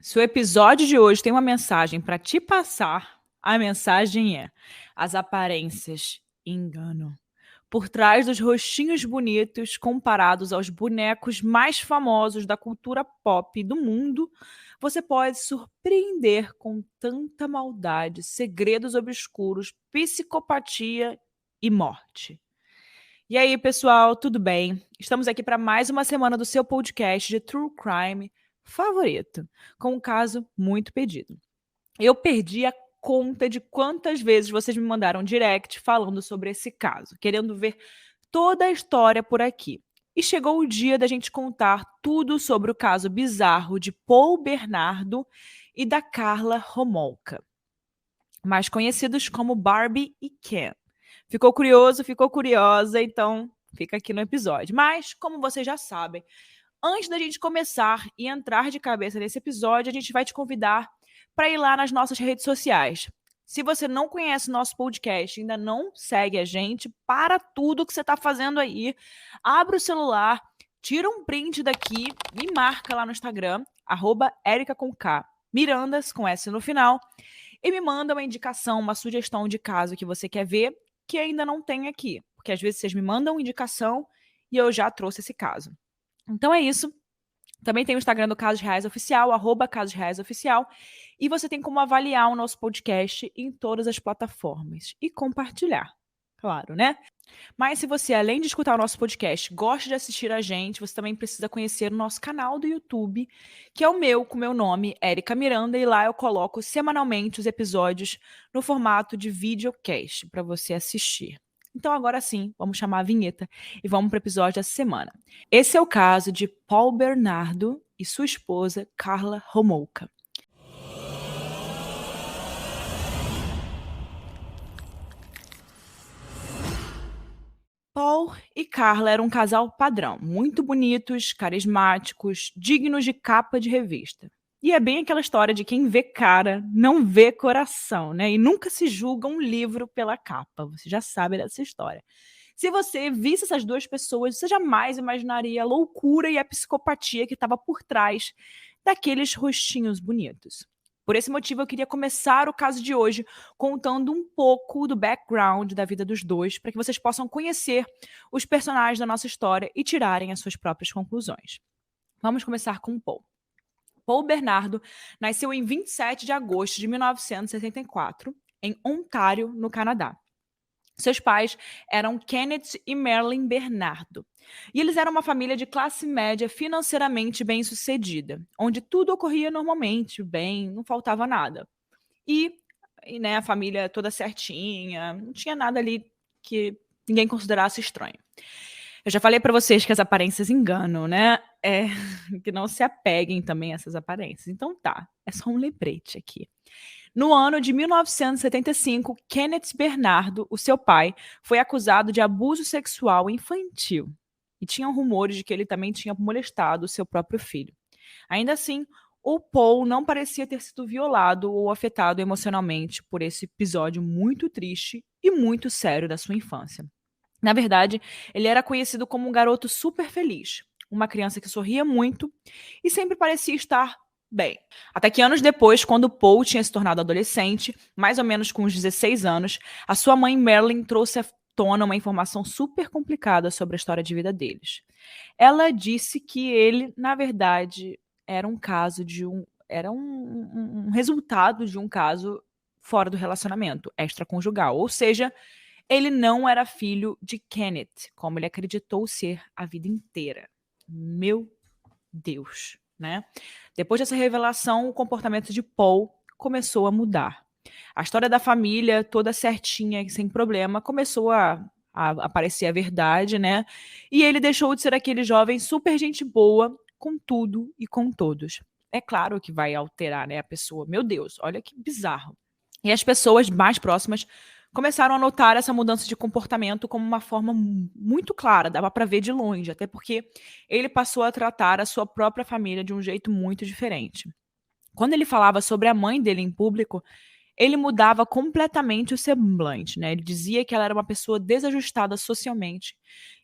Se o episódio de hoje tem uma mensagem para te passar, a mensagem é: as aparências enganam. Por trás dos rostinhos bonitos comparados aos bonecos mais famosos da cultura pop do mundo, você pode se surpreender com tanta maldade, segredos obscuros, psicopatia e morte. E aí, pessoal, tudo bem? Estamos aqui para mais uma semana do seu podcast de True Crime favorito, com um caso muito pedido. Eu perdi a conta de quantas vezes vocês me mandaram direct falando sobre esse caso, querendo ver toda a história por aqui. E chegou o dia da gente contar tudo sobre o caso bizarro de Paul Bernardo e da Karla Homolka, mais conhecidos como Barbie e Ken. Ficou curioso, ficou curiosa, então fica aqui no episódio. Mas, como vocês já sabem, antes da gente começar e entrar de cabeça nesse episódio, a gente vai te convidar para ir lá nas nossas redes sociais. Se você não conhece o nosso podcast, ainda não segue a gente, para tudo que você está fazendo aí, abre o celular, tira um print daqui, me marca lá no Instagram, @erica_com_k, Mirandas, com S no final, e me manda uma indicação, uma sugestão de caso que você quer ver, que ainda não tem aqui. Porque às vezes vocês me mandam indicação e eu já trouxe esse caso. Então é isso. Também tem o Instagram do Casos Reais Oficial, @Casos Reais Oficial. E você tem como avaliar o nosso podcast em todas as plataformas. E compartilhar, claro, né? Mas se você, além de escutar o nosso podcast, gosta de assistir a gente, você também precisa conhecer o nosso canal do YouTube, que é o meu, com o meu nome, Érica Miranda, e lá eu coloco semanalmente os episódios no formato de videocast para você assistir. Então agora sim, vamos chamar a vinheta e vamos para o episódio dessa semana. Esse é o caso de Paul Bernardo e sua esposa, Karla Homolka. Paul e Karla eram um casal padrão, muito bonitos, carismáticos, dignos de capa de revista. E é bem aquela história de quem vê cara, não vê coração, né? E nunca se julga um livro pela capa. Você já sabe dessa história. Se você visse essas duas pessoas, você jamais imaginaria a loucura e a psicopatia que estava por trás daqueles rostinhos bonitos. Por esse motivo, eu queria começar o caso de hoje contando um pouco do background da vida dos dois, para que vocês possam conhecer os personagens da nossa história e tirarem as suas próprias conclusões. Vamos começar com Paul. Paul Bernardo nasceu em 27 de agosto de 1964, em Ontário, no Canadá. Seus pais eram Kenneth e Marilyn Bernardo. E eles eram uma família de classe média financeiramente bem-sucedida, onde tudo ocorria normalmente, bem, não faltava nada. E né, a família toda certinha, não tinha nada ali que ninguém considerasse estranho. Eu já falei para vocês que as aparências enganam, né? Que não se apeguem também a essas aparências. Então tá, é só um lembrete aqui. No ano de 1975, Kenneth Bernardo, o seu pai, foi acusado de abuso sexual infantil. E tinham rumores de que ele também tinha molestado o seu próprio filho. Ainda assim, o Paul não parecia ter sido violado ou afetado emocionalmente por esse episódio muito triste e muito sério da sua infância. Na verdade, ele era conhecido como um garoto super feliz, uma criança que sorria muito e sempre parecia estar bem. Até que anos depois, quando Paul tinha se tornado adolescente, mais ou menos com uns 16 anos, a sua mãe Marilyn trouxe à tona uma informação super complicada sobre a história de vida deles. Ela disse que ele, na verdade, era um caso de um resultado de um caso fora do relacionamento, extraconjugal. Ou seja, ele não era filho de Kenneth, como ele acreditou ser a vida inteira. Meu Deus, né? Depois dessa revelação, o comportamento de Paul começou a mudar. A história da família, toda certinha, sem problema, começou a aparecer a verdade, né? E ele deixou de ser aquele jovem super gente boa com tudo e com todos. É claro que vai alterar, né, a pessoa. Meu Deus, olha que bizarro. E as pessoas mais próximas começaram a notar essa mudança de comportamento como uma forma muito clara, dava para ver de longe, até porque ele passou a tratar a sua própria família de um jeito muito diferente. Quando ele falava sobre a mãe dele em público, ele mudava completamente o semblante, né? Ele dizia que ela era uma pessoa desajustada socialmente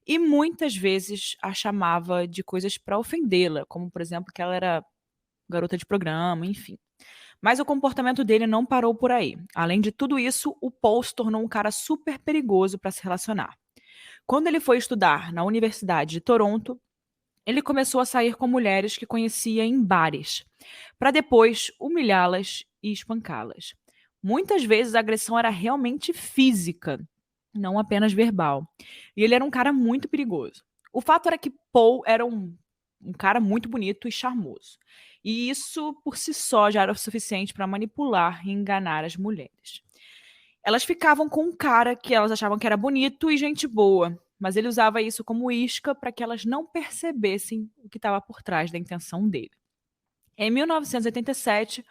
e muitas vezes a chamava de coisas para ofendê-la, como por exemplo que ela era garota de programa, enfim. Mas o comportamento dele não parou por aí. Além de tudo isso, o Paul se tornou um cara super perigoso para se relacionar. Quando ele foi estudar na Universidade de Toronto, ele começou a sair com mulheres que conhecia em bares, para depois humilhá-las e espancá-las. Muitas vezes a agressão era realmente física, não apenas verbal. E ele era um cara muito perigoso. O fato era que Paul era um cara muito bonito e charmoso. E isso por si só já era o suficiente para manipular e enganar as mulheres. Elas ficavam com um cara que elas achavam que era bonito e gente boa, mas ele usava isso como isca para que elas não percebessem o que estava por trás da intenção dele. Em 1987,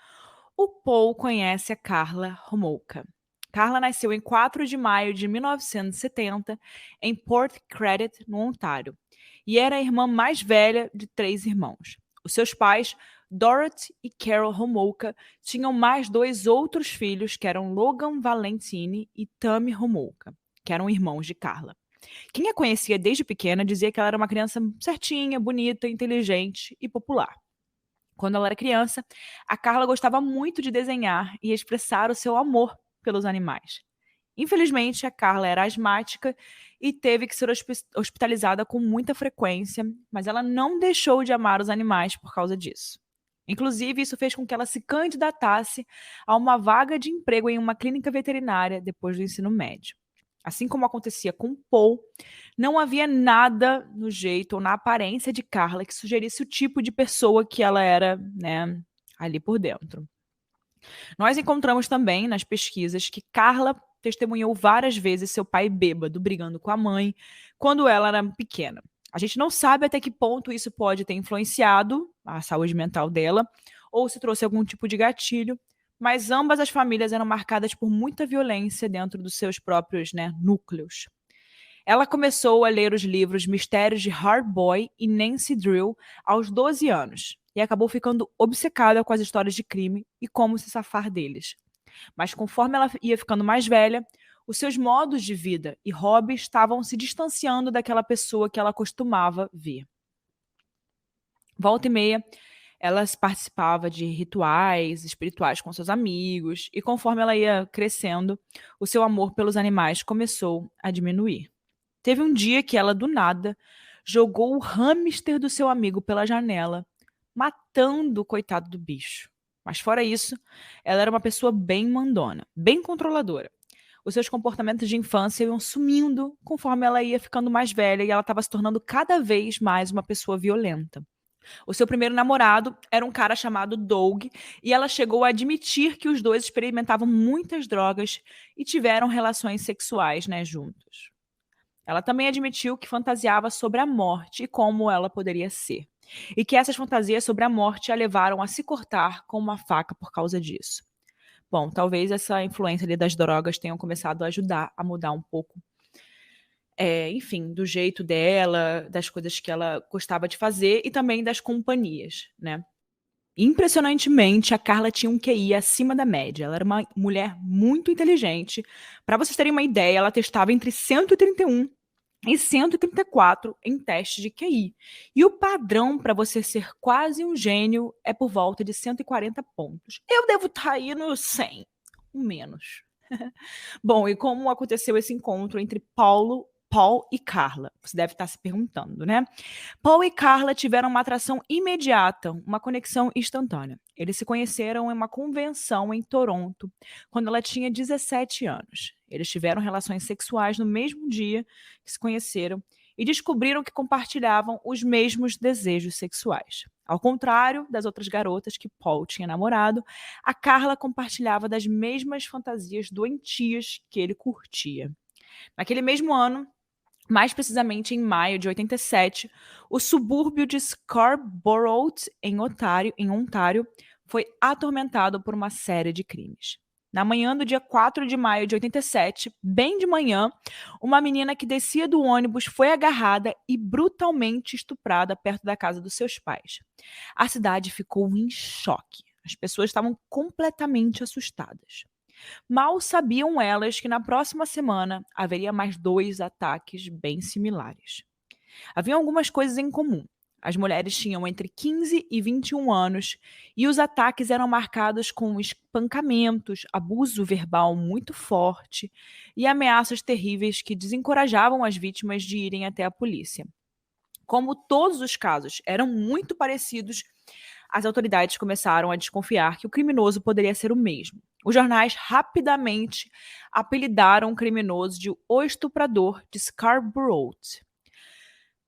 o Paul conhece a Carla Homolka. Carla nasceu em 4 de maio de 1970 em Port Credit, no Ontário, e era a irmã mais velha de 3 irmãos. Os seus pais, Dorothy e Carol Homolka, tinham mais 2 outros filhos, que eram Logan Valentine e Tammy Homolka, que eram irmãos de Carla. Quem a conhecia desde pequena dizia que ela era uma criança certinha, bonita, inteligente e popular. Quando ela era criança, a Carla gostava muito de desenhar e expressar o seu amor pelos animais. Infelizmente, a Carla era asmática e teve que ser hospitalizada com muita frequência, mas ela não deixou de amar os animais por causa disso. Inclusive, isso fez com que ela se candidatasse a uma vaga de emprego em uma clínica veterinária depois do ensino médio. Assim como acontecia com Paul, não havia nada no jeito ou na aparência de Carla que sugerisse o tipo de pessoa que ela era, né, ali por dentro. Nós encontramos também nas pesquisas que Carla testemunhou várias vezes seu pai bêbado brigando com a mãe quando ela era pequena. A gente não sabe até que ponto isso pode ter influenciado a saúde mental dela ou se trouxe algum tipo de gatilho, mas ambas as famílias eram marcadas por muita violência dentro dos seus próprios, né, núcleos. Ela começou a ler os livros Mistérios de Hard Boy e Nancy Drew aos 12 anos e acabou ficando obcecada com as histórias de crime e como se safar deles. Mas conforme ela ia ficando mais velha, os seus modos de vida e hobbies estavam se distanciando daquela pessoa que ela costumava ver. Volta e meia, ela participava de rituais espirituais com seus amigos e conforme ela ia crescendo, o seu amor pelos animais começou a diminuir. Teve um dia que ela, do nada, jogou o hamster do seu amigo pela janela, matando o coitado do bicho. Mas fora isso, ela era uma pessoa bem mandona, bem controladora. Os seus comportamentos de infância iam sumindo conforme ela ia ficando mais velha e ela estava se tornando cada vez mais uma pessoa violenta. O seu primeiro namorado era um cara chamado Doug e ela chegou a admitir que os dois experimentavam muitas drogas e tiveram relações sexuais, né, juntos. Ela também admitiu que fantasiava sobre a morte e como ela poderia ser. E que essas fantasias sobre a morte a levaram a se cortar com uma faca por causa disso. Bom, talvez essa influência ali das drogas tenham começado a ajudar a mudar um pouco, enfim, do jeito dela, das coisas que ela gostava de fazer e também das companhias, né? Impressionantemente, a Carla tinha um QI acima da média. Ela era uma mulher muito inteligente. Para vocês terem uma ideia, ela testava entre 131 e 134 em testes de QI. E o padrão para você ser quase um gênio é por volta de 140 pontos. Eu devo estar aí no 100, um menos. Bom, e como aconteceu esse encontro entre Paul e Carla? Você deve estar se perguntando, né? Paul e Carla tiveram uma atração imediata, uma conexão instantânea. Eles se conheceram em uma convenção em Toronto, quando ela tinha 17 anos. Eles tiveram relações sexuais no mesmo dia que se conheceram e descobriram que compartilhavam os mesmos desejos sexuais. Ao contrário das outras garotas que Paul tinha namorado, a Carla compartilhava das mesmas fantasias doentias que ele curtia. Naquele mesmo ano, mais precisamente em maio de 87, o subúrbio de Scarborough, em Ontário, foi atormentado por uma série de crimes. Na manhã do dia 4 de maio de 87, bem de manhã, uma menina que descia do ônibus foi agarrada e brutalmente estuprada perto da casa dos seus pais. A cidade ficou em choque. As pessoas estavam completamente assustadas. Mal sabiam elas que na próxima semana haveria mais 2 ataques bem similares. Havia algumas coisas em comum. As mulheres tinham entre 15 e 21 anos e os ataques eram marcados com espancamentos, abuso verbal muito forte e ameaças terríveis que desencorajavam as vítimas de irem até a polícia. Como todos os casos eram muito parecidos, as autoridades começaram a desconfiar que o criminoso poderia ser o mesmo. Os jornais rapidamente apelidaram o criminoso de o estuprador de Scarborough.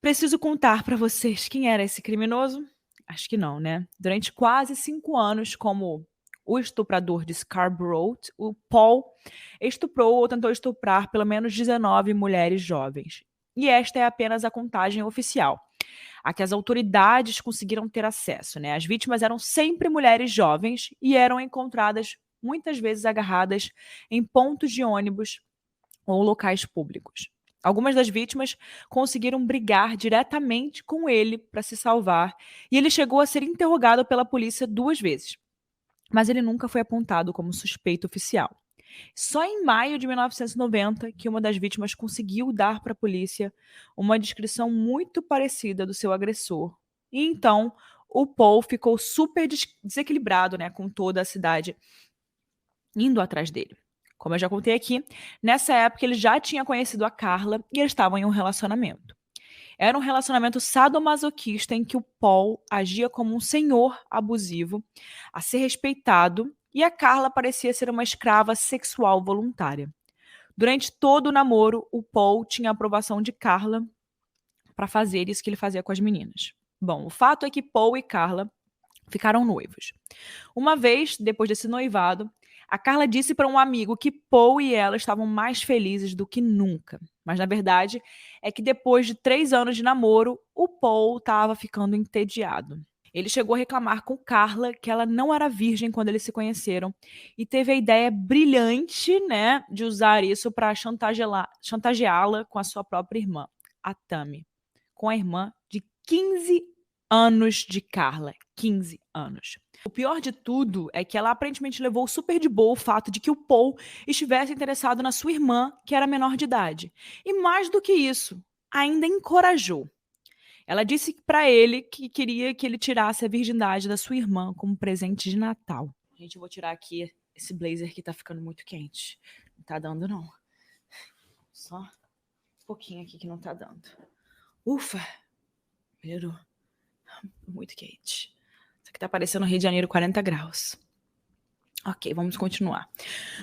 Preciso contar para vocês quem era esse criminoso? Acho que não, né? Durante quase 5 anos, como o estuprador de Scarborough, o Paul estuprou ou tentou estuprar pelo menos 19 mulheres jovens. E esta é apenas a contagem oficial, a que as autoridades conseguiram ter acesso, né? As vítimas eram sempre mulheres jovens e eram encontradas muitas vezes agarradas em pontos de ônibus ou locais públicos. Algumas das vítimas conseguiram brigar diretamente com ele para se salvar e ele chegou a ser interrogado pela polícia 2 vezes, mas ele nunca foi apontado como suspeito oficial. Só em maio de 1990 que uma das vítimas conseguiu dar para a polícia uma descrição muito parecida do seu agressor. E então o Paul ficou super desequilibrado, né, com toda a cidade indo atrás dele. Como eu já contei aqui, nessa época ele já tinha conhecido a Carla e eles estavam em um relacionamento. Era um relacionamento sadomasoquista em que o Paul agia como um senhor abusivo, a ser respeitado, e a Carla parecia ser uma escrava sexual voluntária. Durante todo o namoro, o Paul tinha a aprovação de Carla para fazer isso que ele fazia com as meninas. Bom, o fato é que Paul e Carla ficaram noivos. Uma vez, depois desse noivado, a Carla disse para um amigo que Paul e ela estavam mais felizes do que nunca. Mas, na verdade, é que depois de 3 anos de namoro, o Paul estava ficando entediado. Ele chegou a reclamar com Carla que ela não era virgem quando eles se conheceram e teve a ideia brilhante, né, de usar isso para chantageá-la com a sua própria irmã, a Tammy, com a irmã de 15 anos de Carla. 15 anos. O pior de tudo é que ela aparentemente levou super de boa o fato de que o Paul estivesse interessado na sua irmã, que era menor de idade. E mais do que isso, ainda encorajou. Ela disse para ele que queria que ele tirasse a virgindade da sua irmã como presente de Natal. Gente, eu vou tirar aqui esse blazer que tá ficando muito quente. Não tá dando, não. Só um pouquinho aqui que não tá dando. Ufa! Melhorou. Muito quente. Isso aqui tá parecendo Rio de Janeiro, 40 graus. Ok, vamos continuar.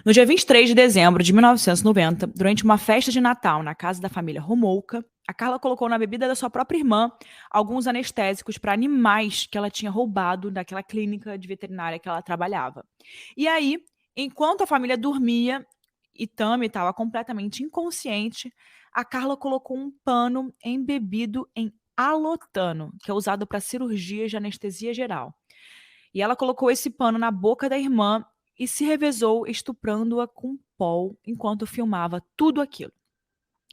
No dia 23 de dezembro de 1990, durante uma festa de Natal na casa da família Homolka, a Carla colocou na bebida da sua própria irmã alguns anestésicos para animais que ela tinha roubado daquela clínica de veterinária que ela trabalhava. E aí, enquanto a família dormia e Tammy estava completamente inconsciente, a Carla colocou um pano embebido em alotano, que é usado para cirurgias de anestesia geral. E ela colocou esse pano na boca da irmã e se revezou estuprando-a com Paul enquanto filmava tudo aquilo.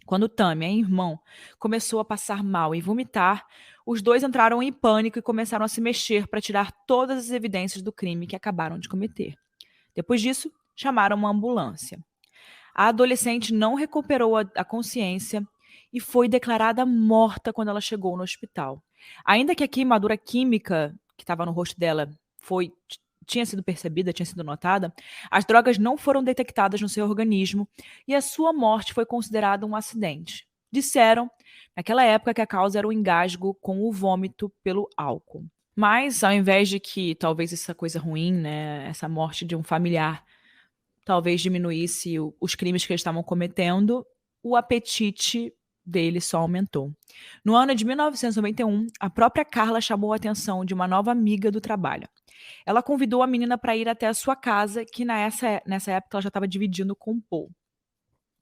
Quando Tammy, a irmã, começou a passar mal e vomitar, os dois entraram em pânico e começaram a se mexer para tirar todas as evidências do crime que acabaram de cometer. Depois disso, chamaram uma ambulância. A adolescente não recuperou a consciência e foi declarada morta quando ela chegou no hospital. Ainda que a queimadura química que estava no rosto dela tinha sido percebida, tinha sido notada, as drogas não foram detectadas no seu organismo e a sua morte foi considerada um acidente. Disseram, naquela época, que a causa era o engasgo com o vômito pelo álcool. Mas, ao invés de que talvez essa coisa ruim, né, essa morte de um familiar, talvez diminuísse os crimes que eles estavam cometendo, o apetite dele só aumentou. No ano de 1991, a própria Carla chamou a atenção de uma nova amiga do trabalho. Ela convidou a menina para ir até a sua casa, que nessa época ela já estava dividindo com o Paul.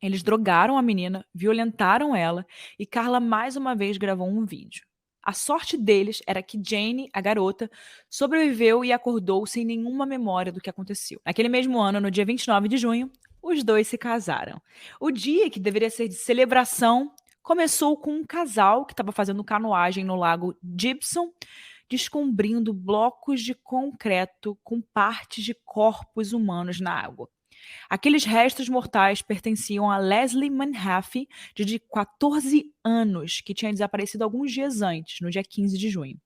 Eles drogaram a menina, violentaram ela e Carla mais uma vez gravou um vídeo. A sorte deles era que Jane, a garota, sobreviveu e acordou sem nenhuma memória do que aconteceu. Naquele mesmo ano, no dia 29 de junho, os dois se casaram. O dia, que deveria ser de celebração, começou com um casal que estava fazendo canoagem no lago Gibson, descobrindo blocos de concreto com partes de corpos humanos na água. Aqueles restos mortais pertenciam a Leslie Manhaffey, de 14 anos, que tinha desaparecido alguns dias antes, no dia 15 de junho.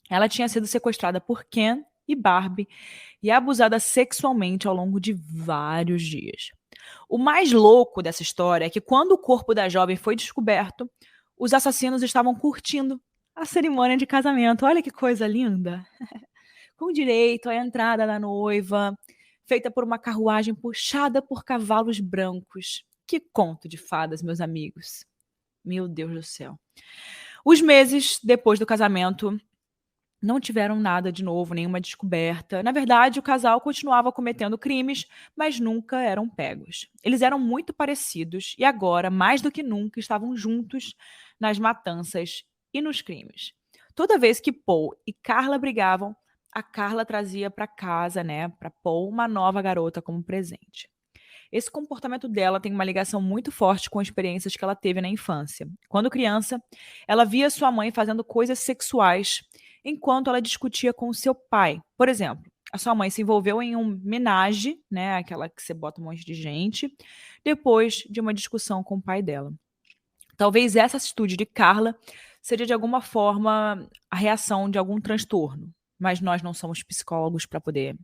Ela tinha sido sequestrada por Ken e Barbie e abusada sexualmente ao longo de vários dias. O mais louco dessa história é que quando o corpo da jovem foi descoberto, os assassinos estavam curtindo a cerimônia de casamento. Olha que coisa linda! Com direito à entrada da noiva, feita por uma carruagem puxada por cavalos brancos. Que conto de fadas, meus amigos. Meu Deus do céu. Os meses depois do casamento não tiveram nada de novo, nenhuma descoberta. Na verdade, o casal continuava cometendo crimes, mas nunca eram pegos. Eles eram muito parecidos e agora, mais do que nunca, estavam juntos nas matanças e nos crimes. Toda vez que Paul e Carla brigavam, a Carla trazia para casa, né, para Paul, uma nova garota como presente. Esse comportamento dela tem uma ligação muito forte com experiências que ela teve na infância. Quando criança, ela via sua mãe fazendo coisas sexuais enquanto ela discutia com seu pai. Por exemplo, a sua mãe se envolveu em um menage, né, aquela que você bota um monte de gente, depois de uma discussão com o pai dela. Talvez essa atitude de Carla seja de alguma forma a reação de algum transtorno, mas nós não somos psicólogos para poder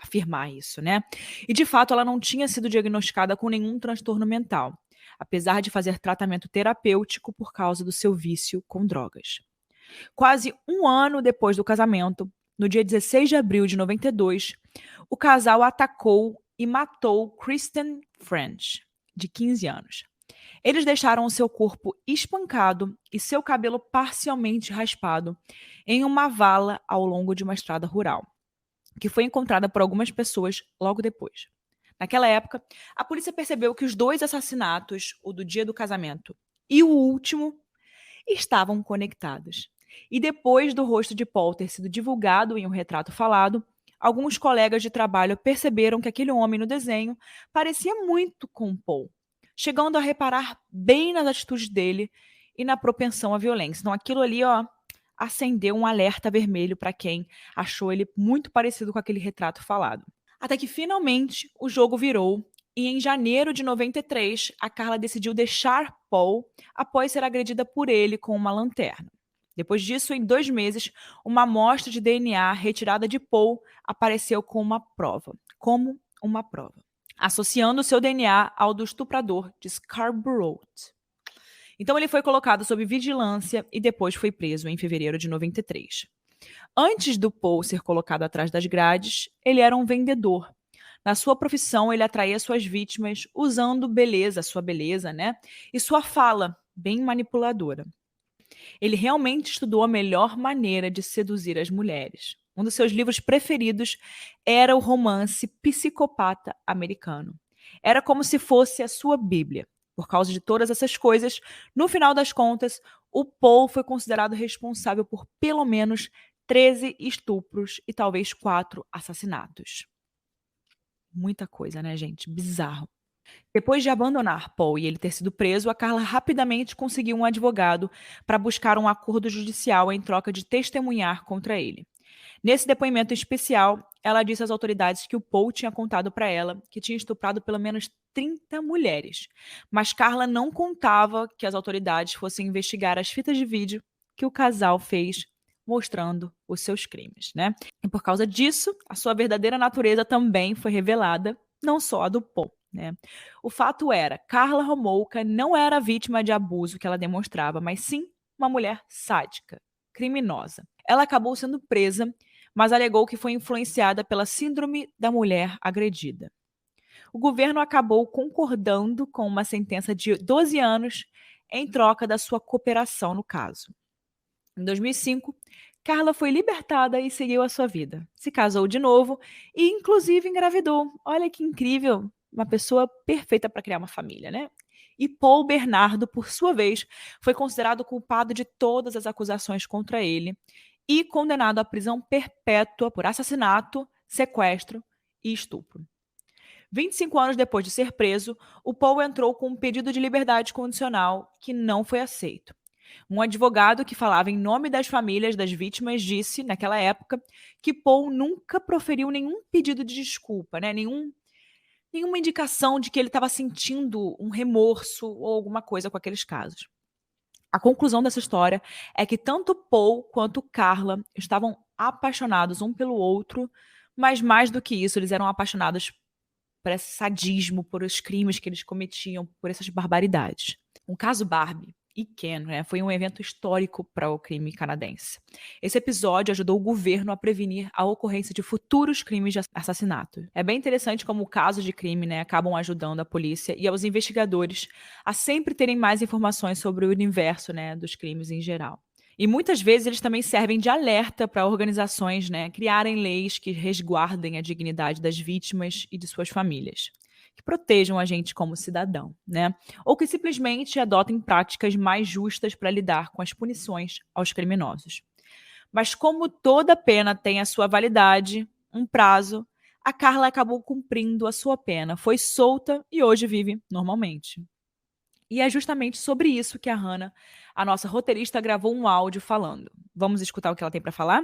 afirmar isso, né? E de fato ela não tinha sido diagnosticada com nenhum transtorno mental, apesar de fazer tratamento terapêutico por causa do seu vício com drogas. Quase um ano depois do casamento, no dia 16 de abril de 92, o casal atacou e matou Kristen French, de 15 anos. Eles deixaram o seu corpo espancado e seu cabelo parcialmente raspado em uma vala ao longo de uma estrada rural, que foi encontrada por algumas pessoas logo depois. Naquela época, a polícia percebeu que os dois assassinatos, o do dia do casamento e o último, estavam conectados. E depois do rosto de Paul ter sido divulgado em um retrato falado, alguns colegas de trabalho perceberam que aquele homem no desenho parecia muito com Paul, chegando a reparar bem nas atitudes dele e na propensão à violência. Então aquilo ali, acendeu um alerta vermelho para quem achou ele muito parecido com aquele retrato falado. Até que finalmente o jogo virou e em janeiro de 93 a Carla decidiu deixar Paul após ser agredida por ele com uma lanterna. Depois disso, em 2 meses, uma amostra de DNA retirada de Paul apareceu como uma prova, associando seu DNA ao do estuprador de Scarborough. Então ele foi colocado sob vigilância e depois foi preso em fevereiro de 93. Antes do Paul ser colocado atrás das grades, ele era um vendedor. Na sua profissão, ele atraía suas vítimas usando sua beleza, né? E sua fala, bem manipuladora. Ele realmente estudou a melhor maneira de seduzir as mulheres. Um dos seus livros preferidos era o romance Psicopata Americano. Era como se fosse a sua Bíblia. Por causa de todas essas coisas, no final das contas, o Paul foi considerado responsável por pelo menos 13 estupros e talvez 4 assassinatos. Muita coisa, né, gente? Bizarro. Depois de abandonar Paul e ele ter sido preso, a Carla rapidamente conseguiu um advogado para buscar um acordo judicial em troca de testemunhar contra ele. Nesse depoimento especial, ela disse às autoridades que o Paul tinha contado para ela que tinha estuprado pelo menos 30 mulheres, mas Carla não contava que as autoridades fossem investigar as fitas de vídeo que o casal fez mostrando os seus crimes, né? E por causa disso, a sua verdadeira natureza também foi revelada, não só a do Paul, né? O fato era, Carla Homolka não era vítima de abuso que ela demonstrava, mas sim uma mulher sádica, criminosa. Ela acabou sendo presa, mas alegou que foi influenciada pela síndrome da mulher agredida. O governo acabou concordando com uma sentença de 12 anos em troca da sua cooperação no caso. Em 2005, Carla foi libertada e seguiu a sua vida. Se casou de novo e, inclusive, engravidou. Olha que incrível! Uma pessoa perfeita para criar uma família, né? E Paul Bernardo, por sua vez, foi considerado culpado de todas as acusações contra ele e condenado à prisão perpétua por assassinato, sequestro e estupro. 25 anos depois de ser preso, o Paul entrou com um pedido de liberdade condicional que não foi aceito. Um advogado que falava em nome das famílias das vítimas disse, naquela época, que Paul nunca proferiu nenhum pedido de desculpa, né? nenhuma indicação de que ele estava sentindo um remorso ou alguma coisa com aqueles casos. A conclusão dessa história é que tanto Paul quanto Carla estavam apaixonados um pelo outro, mas mais do que isso, eles eram apaixonados por esse sadismo, por os crimes que eles cometiam, por essas barbaridades. O caso Barbie e Ken, né, foi um evento histórico para o crime canadense. Esse episódio ajudou o governo a prevenir a ocorrência de futuros crimes de assassinato. É bem interessante como casos de crime, né, acabam ajudando a polícia e aos investigadores a sempre terem mais informações sobre o universo, né, dos crimes em geral. E muitas vezes eles também servem de alerta para organizações, né, criarem leis que resguardem a dignidade das vítimas e de suas famílias, que protejam a gente como cidadão, né? Ou que simplesmente adotem práticas mais justas para lidar com as punições aos criminosos. Mas como toda pena tem a sua validade, um prazo, a Carla acabou cumprindo a sua pena, foi solta e hoje vive normalmente. E é justamente sobre isso que a Hannah, a nossa roteirista, gravou um áudio falando. Vamos escutar o que ela tem para falar?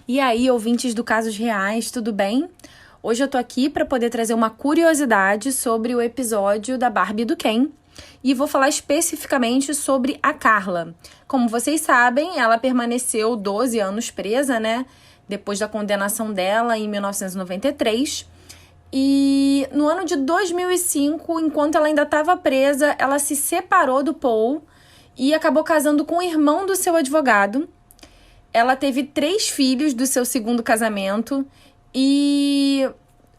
E aí, ouvintes do Casos Reais, tudo bem? Hoje eu tô aqui para poder trazer uma curiosidade sobre o episódio da Barbie e do Ken. E vou falar especificamente sobre a Carla. Como vocês sabem, ela permaneceu 12 anos presa, né? Depois da condenação dela em 1993. E no ano de 2005, enquanto ela ainda estava presa, ela se separou do Paul e acabou casando com o irmão do seu advogado. Ela teve 3 filhos do seu segundo casamento e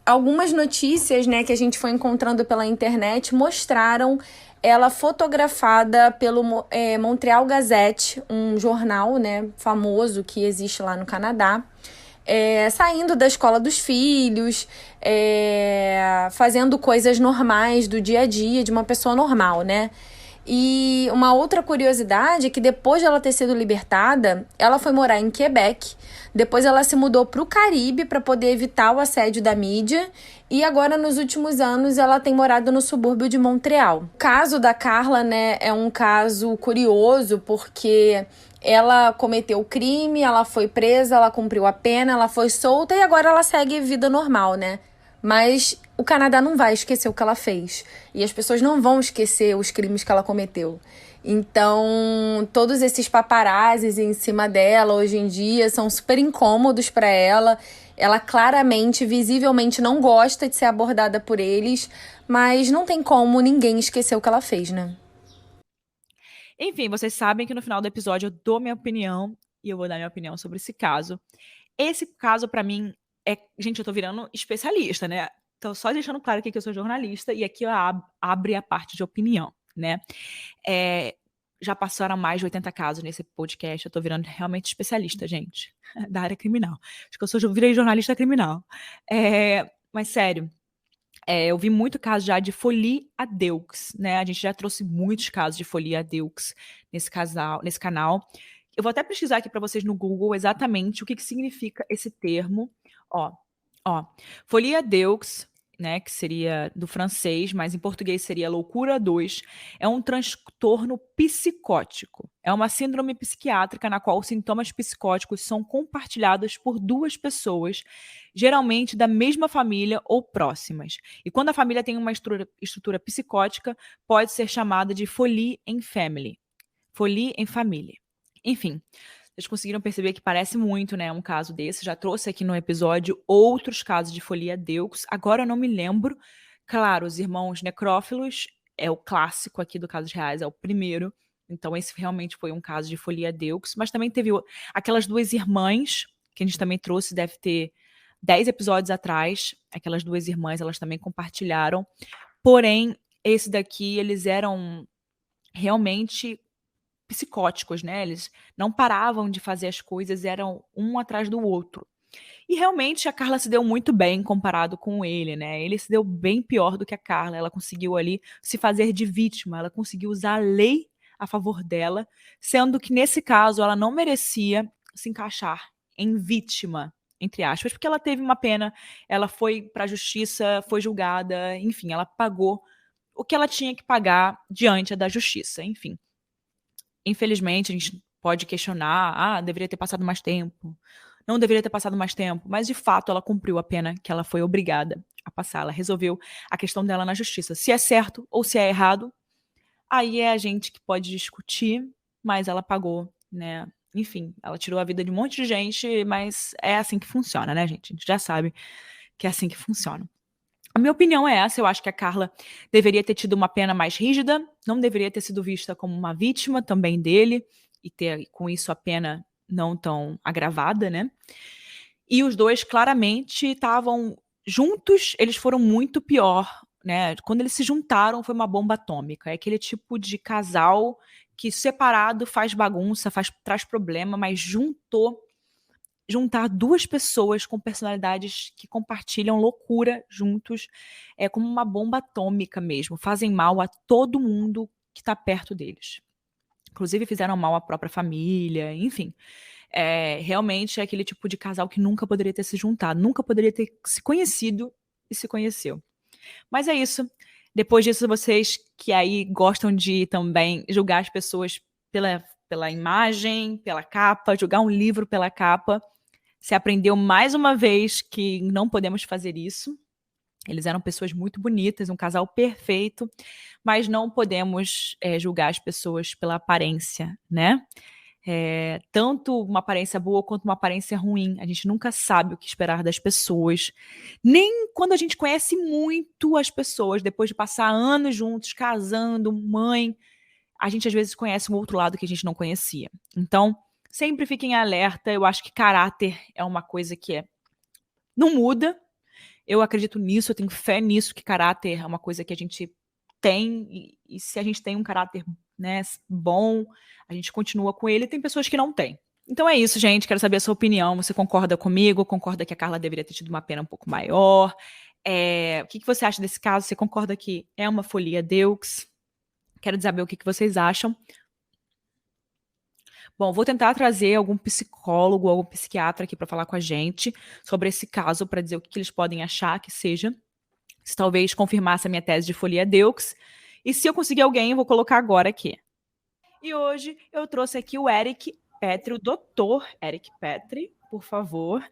algumas notícias, né, que a gente foi encontrando pela internet mostraram ela fotografada pelo Montreal Gazette, um jornal, né, famoso que existe lá no Canadá. Saindo da escola dos filhos, fazendo coisas normais do dia a dia de uma pessoa normal, né? E uma outra curiosidade é que depois de ela ter sido libertada, ela foi morar em Quebec, depois ela se mudou para o Caribe para poder evitar o assédio da mídia e agora nos últimos anos ela tem morado no subúrbio de Montreal. O caso da Carla, né, é um caso curioso porque ela cometeu o crime, ela foi presa, ela cumpriu a pena, ela foi solta e agora ela segue vida normal, né? Mas o Canadá não vai esquecer o que ela fez. E as pessoas não vão esquecer os crimes que ela cometeu. Então, todos esses paparazzis em cima dela hoje em dia são super incômodos para ela. Ela claramente, visivelmente não gosta de ser abordada por eles, mas não tem como ninguém esquecer o que ela fez, né? Enfim, vocês sabem que no final do episódio eu dou minha opinião e eu vou dar minha opinião sobre esse caso. Esse caso, pra mim, gente, eu tô virando especialista, né? Então, só deixando claro aqui que eu sou jornalista e aqui eu abre a parte de opinião, né? Já passaram mais de 80 casos nesse podcast, eu tô virando realmente especialista, gente, da área criminal. Acho que virei jornalista criminal. Mas sério, eu vi muito caso já de folie à deux, né? A gente já trouxe muitos casos de folie à deux nesse canal. Eu vou até pesquisar aqui para vocês no Google exatamente o que significa esse termo. Ó, folie à deux, né, que seria do francês, mas em português seria loucura 2, é um transtorno psicótico. É uma síndrome psiquiátrica na qual os sintomas psicóticos são compartilhados por 2 pessoas, geralmente da mesma família ou próximas. E quando a família tem uma estrutura psicótica, pode ser chamada de folie em family. Folie em família. Enfim, vocês conseguiram perceber que parece muito, né, um caso desse. Já trouxe aqui no episódio outros casos de folie à deux. Agora eu não me lembro. Claro, os irmãos necrófilos é o clássico aqui do Casos Reais, é o primeiro. Então esse realmente foi um caso de folie à deux. Mas também teve aquelas 2 irmãs, que a gente também trouxe, deve ter 10 episódios atrás. Aquelas 2 irmãs, elas também compartilharam. Porém, esse daqui, eles eram realmente psicóticos, né? Eles não paravam de fazer as coisas, eram um atrás do outro. E realmente a Carla se deu muito bem comparado com ele, né? Ele se deu bem pior do que a Carla. Ela conseguiu ali se fazer de vítima, ela conseguiu usar a lei a favor dela, sendo que nesse caso ela não merecia se encaixar em vítima, entre aspas, porque ela teve uma pena, ela foi para a justiça, foi julgada, enfim, ela pagou o que ela tinha que pagar diante da justiça, enfim. Infelizmente, a gente pode questionar, deveria ter passado mais tempo, não deveria ter passado mais tempo, mas de fato ela cumpriu a pena que ela foi obrigada a passar. Ela resolveu a questão dela na justiça. Se é certo ou se é errado, aí é a gente que pode discutir, mas ela pagou, né? Enfim, ela tirou a vida de um monte de gente, mas é assim que funciona, né, gente? A gente já sabe que é assim que funciona. A minha opinião é essa, eu acho que a Carla deveria ter tido uma pena mais rígida, não deveria ter sido vista como uma vítima também dele, e ter com isso a pena não tão agravada, né? E os dois claramente estavam juntos, eles foram muito pior, né? Quando eles se juntaram foi uma bomba atômica. É aquele tipo de casal que separado faz bagunça, traz problema, mas juntar duas pessoas com personalidades que compartilham loucura juntos é como uma bomba atômica mesmo. Fazem mal a todo mundo que está perto deles. Inclusive fizeram mal à própria família, enfim. Realmente é aquele tipo de casal que nunca poderia ter se juntado, nunca poderia ter se conhecido e se conheceu. Mas é isso. Depois disso, vocês que aí gostam de também julgar as pessoas pela imagem, pela capa, julgar um livro pela capa, você aprendeu mais uma vez que não podemos fazer isso. Eles eram pessoas muito bonitas, um casal perfeito, mas não podemos julgar as pessoas pela aparência, né? Tanto uma aparência boa quanto uma aparência ruim. A gente nunca sabe o que esperar das pessoas. Nem quando a gente conhece muito as pessoas, depois de passar anos juntos, casando, mãe, a gente às vezes conhece um outro lado que a gente não conhecia. Então, sempre fiquem alerta. Eu acho que caráter é uma coisa que não muda. Eu acredito nisso, eu tenho fé nisso, que caráter é uma coisa que a gente tem, e se a gente tem um caráter, né, bom, a gente continua com ele, e tem pessoas que não têm. Então é isso, gente, quero saber a sua opinião, você concorda comigo, concorda que a Carla deveria ter tido uma pena um pouco maior, o que você acha desse caso, você concorda que é uma folia Deux? Quero saber o que vocês acham. Bom, vou tentar trazer algum psicólogo, algum psiquiatra aqui para falar com a gente sobre esse caso, para dizer o que eles podem achar que seja. Se talvez confirmasse a minha tese de folia Deux. E se eu conseguir alguém, eu vou colocar agora aqui. E hoje eu trouxe aqui o Eric Petri, o doutor Eric Petri, por favor.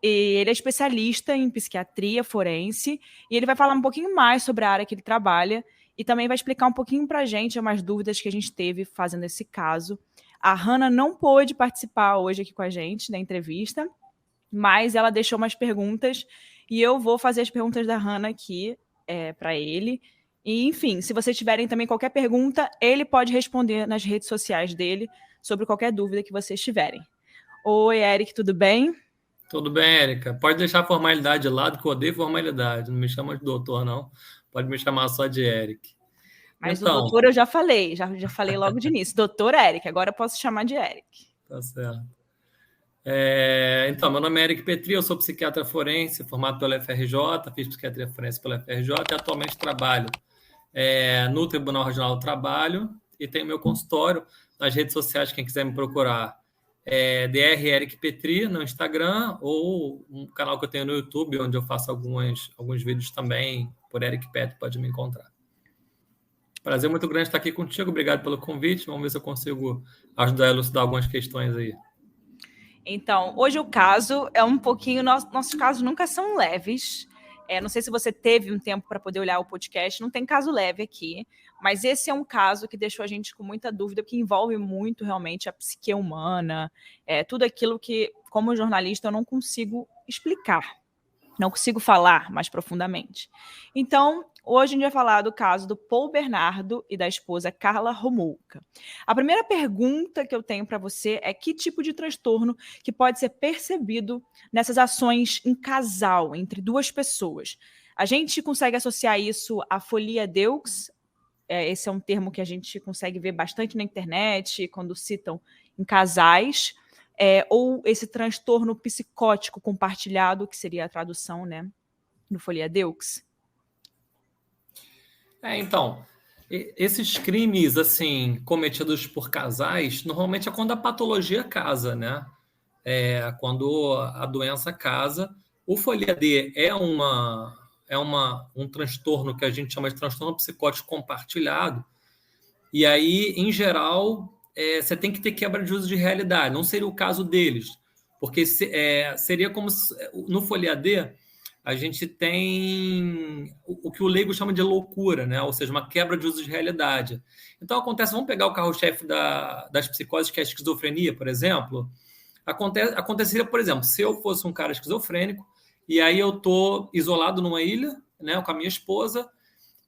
E ele é especialista em psiquiatria forense e ele vai falar um pouquinho mais sobre a área que ele trabalha e também vai explicar um pouquinho para a gente umas dúvidas que a gente teve fazendo esse caso. A Hannah não pôde participar hoje aqui com a gente da entrevista, mas ela deixou umas perguntas e eu vou fazer as perguntas da Hannah aqui para ele. E, enfim, se vocês tiverem também qualquer pergunta, ele pode responder nas redes sociais dele sobre qualquer dúvida que vocês tiverem. Oi, Eric, tudo bem? Tudo bem, Érica. Pode deixar a formalidade de lado, que eu odeio formalidade. Não me chama de doutor, não. Pode me chamar só de Eric. Mas então, o doutor eu já falei logo de início. Doutor Eric, agora eu posso chamar de Eric. Tá certo. Então, meu nome é Eric Petri, eu sou psiquiatra forense, formado pela FRJ, fiz psiquiatria forense pela FRJ e atualmente trabalho no Tribunal Regional do Trabalho e tenho meu consultório nas redes sociais, quem quiser me procurar. DR Eric Petri no Instagram ou um canal que eu tenho no YouTube, onde eu faço alguns vídeos também, por Eric Petri, pode me encontrar. Prazer muito grande estar aqui contigo, obrigado pelo convite, vamos ver se eu consigo ajudar a elucidar algumas questões aí. Então, hoje o caso é um pouquinho, nossos casos nunca são leves, não sei se você teve um tempo para poder olhar o podcast, não tem caso leve aqui, mas esse é um caso que deixou a gente com muita dúvida, porque envolve muito realmente a psique humana, tudo aquilo que, como jornalista, eu não consigo explicar, não consigo falar mais profundamente. Então, hoje a gente vai falar do caso do Paul Bernardo e da esposa Carla Homolka. A primeira pergunta que eu tenho para você é que tipo de transtorno que pode ser percebido nessas ações em casal, entre duas pessoas? A gente consegue associar isso à folia Deux? Esse é um termo que a gente consegue ver bastante na internet, quando citam em casais, ou esse transtorno psicótico compartilhado, que seria a tradução, né, do folia Deux? Então, esses crimes assim cometidos por casais, normalmente é quando a patologia casa, né? Quando a doença casa. O folia D é um transtorno que a gente chama de transtorno psicótico compartilhado. E aí, em geral, você tem que ter quebra de uso de realidade. Não seria o caso deles, porque seria como se, no folia D, a gente tem o que o leigo chama de loucura, né? Ou seja, uma quebra de uso de realidade. Então, acontece, vamos pegar o carro-chefe das psicoses, que é a esquizofrenia, por exemplo. Aconteceria, por exemplo, se eu fosse um cara esquizofrênico, e aí eu estou isolado numa ilha, né, com a minha esposa,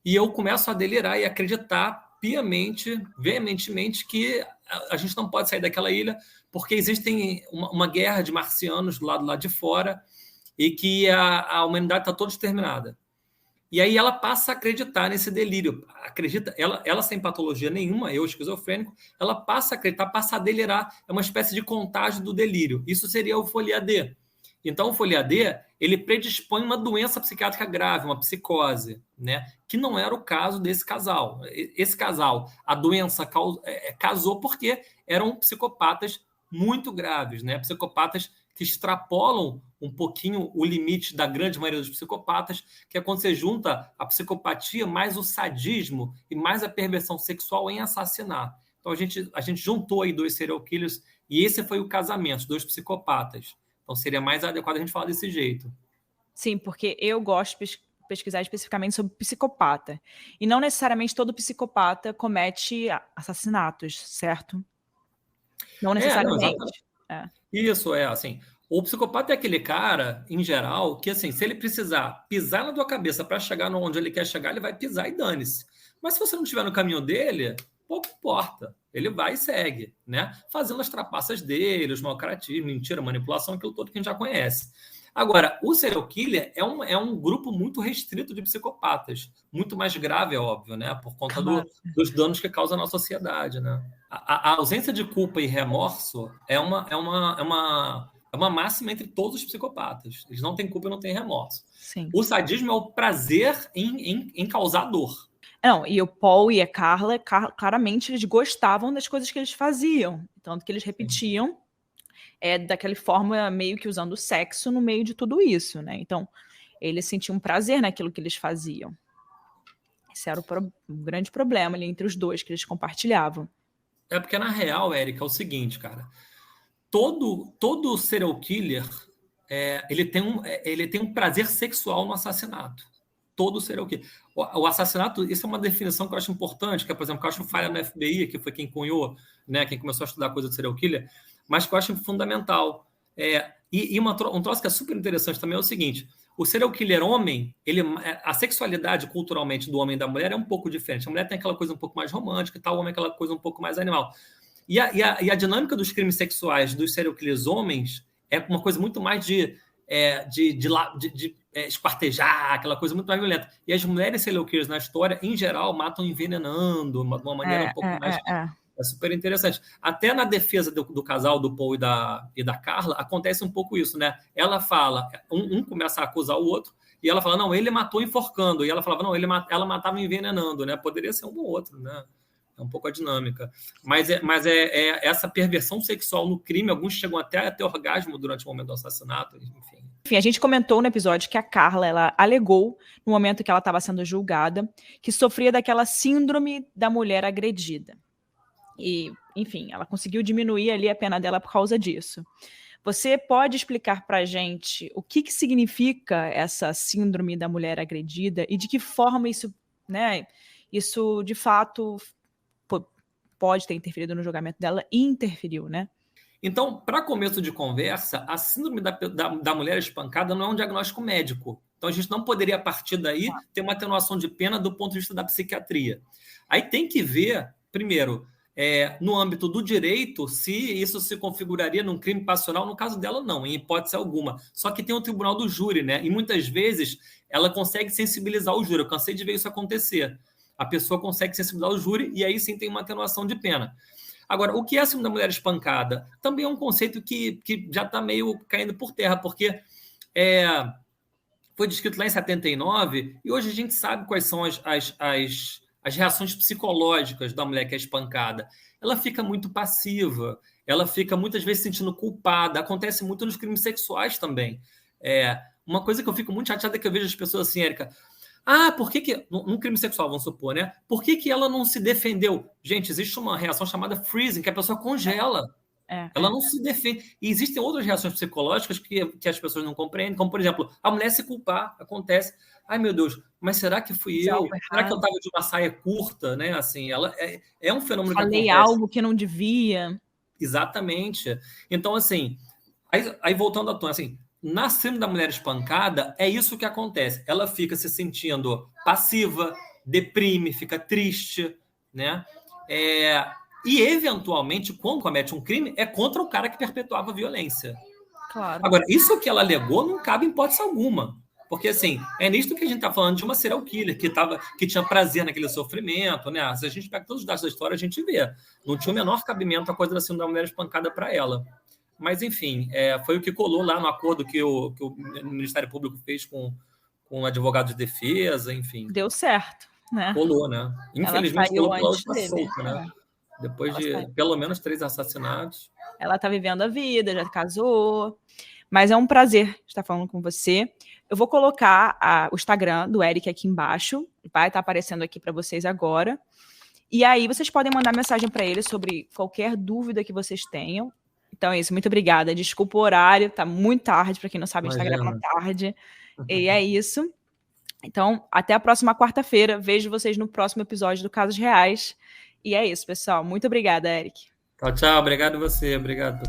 e eu começo a delirar e acreditar piamente, veementemente, que a gente não pode sair daquela ilha, porque existe uma guerra de marcianos do lado lá de fora, e que a humanidade está toda exterminada. E aí ela passa a acreditar nesse delírio. Acredita, ela sem patologia nenhuma, eu esquizofrênico, ela passa a acreditar, passa a delirar. É uma espécie de contágio do delírio. Isso seria o folia D. Então, o folia D, ele predispõe uma doença psiquiátrica grave, uma psicose, né? Que não era o caso desse casal. Esse casal, a doença casou porque eram psicopatas muito graves, né? Psicopatas que extrapolam um pouquinho o limite da grande maioria dos psicopatas, que é quando você junta a psicopatia mais o sadismo e mais a perversão sexual em assassinar. Então, a gente juntou aí 2 serial killers e esse foi o casamento, 2 psicopatas. Então, seria mais adequado a gente falar desse jeito. Sim, porque eu gosto de pesquisar especificamente sobre psicopata. E não necessariamente todo psicopata comete assassinatos, certo? Não necessariamente. Isso, assim. O psicopata é aquele cara, em geral, que assim, se ele precisar pisar na tua cabeça para chegar onde ele quer chegar, ele vai pisar e dane-se. Mas se você não estiver no caminho dele, pouco importa. Ele vai e segue, né? Fazendo as trapaças dele, os mal-caratismos, mentira, manipulação, aquilo todo que a gente já conhece. Agora, o serial killer é um grupo muito restrito de psicopatas. Muito mais grave, é óbvio, né? Por conta dos danos que causa na sociedade, né? A ausência de culpa e remorso é uma máxima entre todos os psicopatas. Eles não têm culpa e não têm remorso. Sim. O sadismo é o prazer em causar dor. Não, e o Paul e a Carla, claramente, eles gostavam das coisas que eles faziam. Tanto que eles repetiam daquela forma, meio que usando o sexo no meio de tudo isso, né? Então, eles sentiam prazer naquilo que eles faziam. Esse era o grande problema ali entre os dois que eles compartilhavam. É porque, na real, Érica, é o seguinte, cara. Todo serial killer ele tem um prazer sexual no assassinato. Todo serial killer. O assassinato, isso é uma definição que eu acho importante, que é, por exemplo, que eu acho falha no FBI, que foi quem cunhou, né, quem começou a estudar coisa do serial killer, mas que eu acho fundamental. Um troço que é super interessante também é o seguinte: o serial killer homem, a sexualidade culturalmente do homem e da mulher é um pouco diferente. A mulher tem aquela coisa um pouco mais romântica e tal, o homem aquela coisa um pouco mais animal. E a dinâmica dos crimes sexuais dos serial killers homens é uma coisa muito mais de esquartejar, aquela coisa muito mais violenta. E as mulheres serial killers na história, em geral, matam envenenando, de uma maneira um pouco mais... É super interessante. Até na defesa do casal, do Paul e da Carla, acontece um pouco isso, né? Ela fala, um começa a acusar o outro, e ela fala, não, ele matou enforcando. E ela falava, não, ela matava envenenando, né? Poderia ser um ou outro, né? É um pouco a dinâmica. Mas essa perversão sexual no crime, alguns chegam até a ter orgasmo durante o momento do assassinato, enfim. Enfim, a gente comentou no episódio que a Carla, ela alegou, no momento que ela estava sendo julgada, que sofria daquela síndrome da mulher agredida. E, enfim, ela conseguiu diminuir ali a pena dela por causa disso. Você pode explicar para a gente o que significa essa síndrome da mulher agredida e de que forma isso, né, isso de fato pode ter interferido no julgamento dela e interferiu, né? Então, para começo de conversa, a síndrome da mulher espancada não é um diagnóstico médico. Então, a gente não poderia, a partir daí, ter uma atenuação de pena do ponto de vista da psiquiatria. Aí tem que ver, primeiro, no âmbito do direito, se isso se configuraria num crime passional. No caso dela, não, em hipótese alguma. Só que tem o tribunal do júri, né? E muitas vezes ela consegue sensibilizar o júri. Eu cansei de ver isso acontecer. A pessoa consegue sensibilizar o júri e aí sim tem uma atenuação de pena. Agora, o que é a síndrome da mulher espancada? Também é um conceito que já está meio caindo por terra, porque foi descrito lá em 79 e hoje a gente sabe quais são as reações psicológicas da mulher que é espancada. Ela fica muito passiva, ela fica muitas vezes se sentindo culpada. Acontece muito nos crimes sexuais também. Uma coisa que eu fico muito chateada é que eu vejo as pessoas assim, Érica, por que num crime sexual, vamos supor, né? Por que ela não se defendeu? Gente, existe uma reação chamada freezing, que a pessoa congela. Ela não se defende. E existem outras reações psicológicas que as pessoas não compreendem, como, por exemplo, a mulher se culpar. Acontece. Ai, meu Deus, mas será que fui eu? Será que eu estava de uma saia curta? Né? Assim, ela é um fenômeno que acontece. Falei algo que não devia. Exatamente. Então, assim, aí voltando à tona, assim, na síndrome da mulher espancada, é isso que acontece. Ela fica se sentindo passiva, deprime, fica triste, né? E, eventualmente, quando comete um crime, é contra o cara que perpetuava a violência. Claro. Agora, isso que ela alegou não cabe em hipótese alguma. Porque, assim, é nisto que a gente está falando de uma serial killer que tinha prazer naquele sofrimento, né? Se a gente pega todos os dados da história, a gente vê. Não tinha o menor cabimento a coisa da síndrome da mulher espancada para ela. Mas, enfim, foi o que colou lá no acordo que o Ministério Público fez com o advogado de defesa, enfim. Deu certo, né? Colou, né? Infelizmente, colou pela outra solta, né? Depois de pelo menos 3 assassinatos. Ela tá vivendo a vida, já casou. Mas é um prazer estar falando com você. Eu vou colocar o Instagram do Eric aqui embaixo. Vai estar aparecendo aqui para vocês agora. E aí vocês podem mandar mensagem para ele sobre qualquer dúvida que vocês tenham. Então é isso, muito obrigada. Desculpa o horário, tá muito tarde, para quem não sabe, a gente tá gravando tarde. E é isso. Então, até a próxima quarta-feira. Vejo vocês no próximo episódio do Casos Reais. E é isso, pessoal. Muito obrigada, Eric. Tchau, tchau. Obrigado você. Obrigado.